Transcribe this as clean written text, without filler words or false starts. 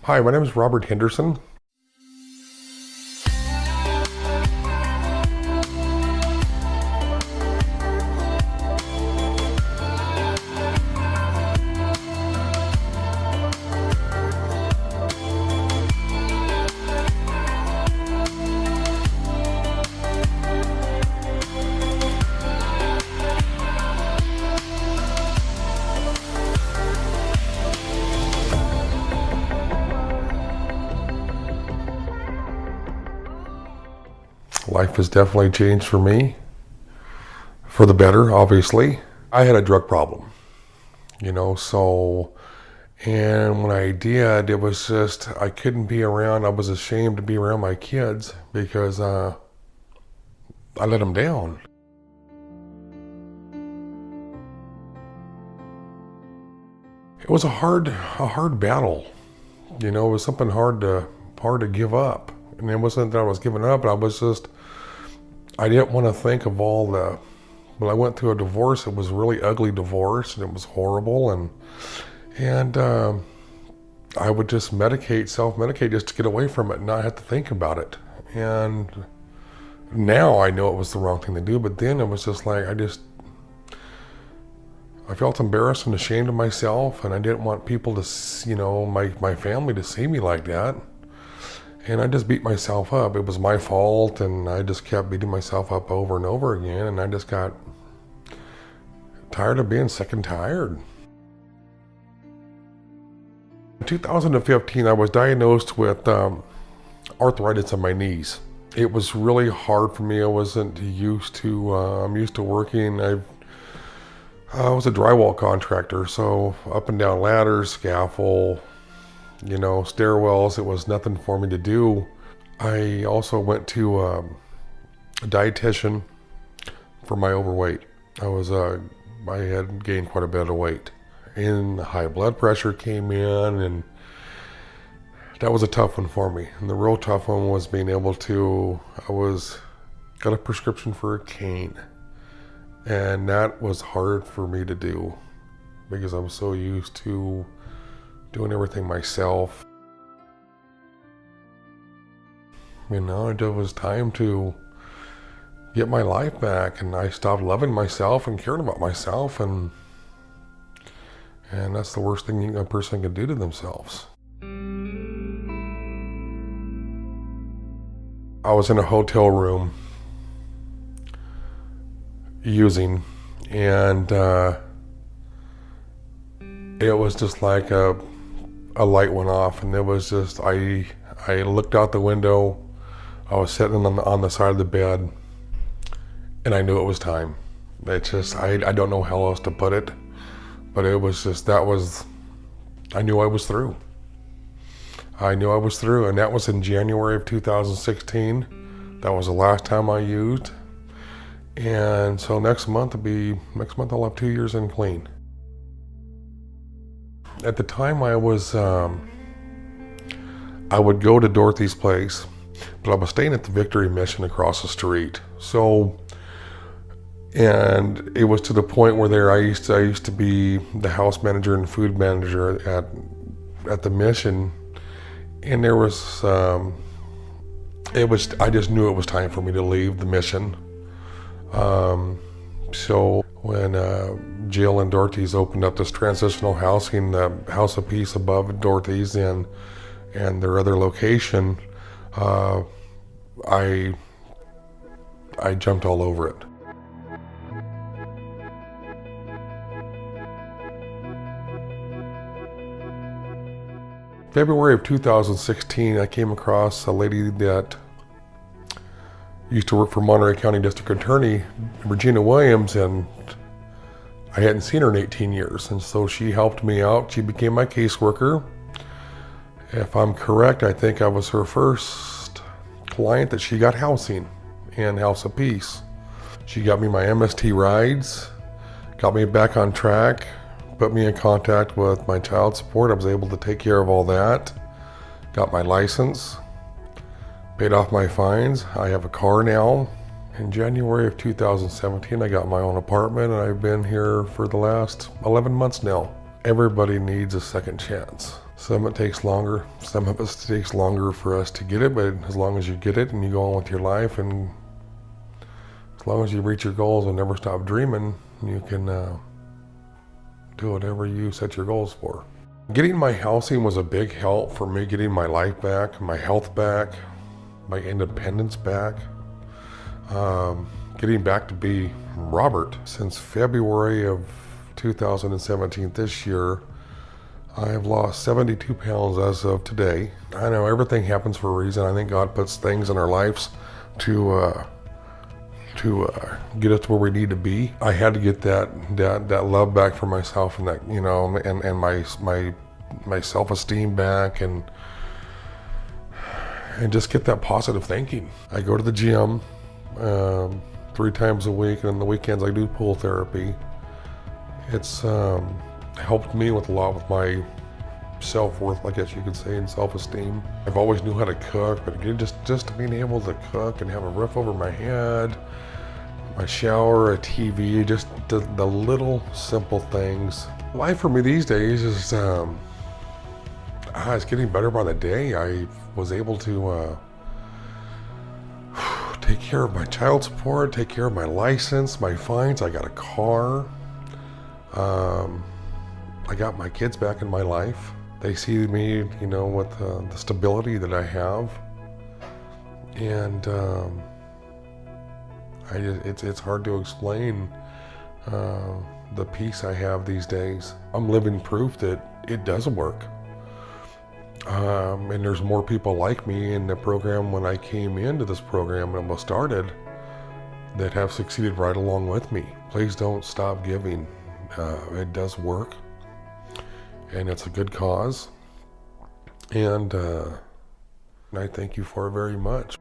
Hi, my name is Robert Henderson. Life has definitely changed for me, for the better, obviously. I had a drug problem, and when I did, it was just, I couldn't be around, I was ashamed to be around my kids because I let them down. It was a hard battle. It was something hard to give up. And it wasn't that I was giving up, but I didn't want to think of when I went through a divorce. It was a really ugly divorce and it was horrible. And I would just self-medicate just to get away from it and not have to think about it. And now I know it was the wrong thing to do, but then it was just like, I felt embarrassed and ashamed of myself, and I didn't want people to, my family to see me like that. And I just beat myself up. It was my fault, and I just kept beating myself up over and over again, and I just got tired of being sick and tired. In 2015, I was diagnosed with arthritis in my knees. It was really hard for me. I wasn't used to, I'm used to working. I was a drywall contractor, so up and down ladders, scaffold, stairwells, it was nothing for me to do. I also went to a dietitian for my overweight. I had gained quite a bit of weight. And high blood pressure came in, and that was a tough one for me. And the real tough one was got a prescription for a cane. And that was hard for me to do because I'm so used to doing everything myself. It was time to get my life back, and I stopped loving myself and caring about myself, and that's the worst thing a person can do to themselves. I was in a hotel room using, and it was just like a light went off, and it was just, I looked out the window. I was sitting on the side of the bed, and I knew it was time. It's just, I don't know how else to put it, but it was just, I knew I was through. I knew I was through, and that was in January of 2016. That was the last time I used. And so next month I'll have 2 years in clean. At the time I would go to Dorthy's place, but I was staying at the Victory Mission across the street. And it was to the point where I used to be the house manager and food manager at the mission. And there was, I just knew it was time for me to leave the mission. So when Jill and Dorothy's opened up this transitional housing, the House of Peace above Dorothy's and their other location, I jumped all over it. February of 2016, I came across a lady that used to work for Monterey County District Attorney, Regina Williams, and I hadn't seen her in 18 years. And so she helped me out. She became my caseworker. If I'm correct, I think I was her first client that she got housing in House of Peace. She got me my MST rides, got me back on track, put me in contact with my child support. I was able to take care of all that, got my license, paid off my fines. I have a car now. In January of 2017, I got my own apartment, and I've been here for the last 11 months now. Everybody needs a second chance. Some it takes longer. Some of us it takes longer for us to get it, but as long as you get it and you go on with your life, and as long as you reach your goals and never stop dreaming, you can do whatever you set your goals for. Getting my housing was a big help for me, getting my life back, my health back, my independence back, getting back to be Robert. Since February of 2017, this year, I have lost 72 pounds as of today. I know everything happens for a reason. I think God puts things in our lives to get us to where we need to be. I had to get that love back for myself, and that, you know, and my self-esteem back, and just get that positive thinking. I go to the gym 3 times a week, and on the weekends I do pool therapy. It's helped me with a lot with my self-worth, I guess you could say, and self-esteem. I've always knew how to cook, but again, just being able to cook and have a roof over my head, my shower, a TV, just the little simple things. Life for me these days is it's getting better by the day. I was able to take care of my child support, take care of my license, my fines. I got a car. I got my kids back in my life. They see me, you know, with the stability that I have, and it's hard to explain the peace I have these days. I'm living proof that it does work. And there's more people like me in the program when I came into this program and was started that have succeeded right along with me. Please don't stop giving. It does work, and it's a good cause, and I thank you for it very much.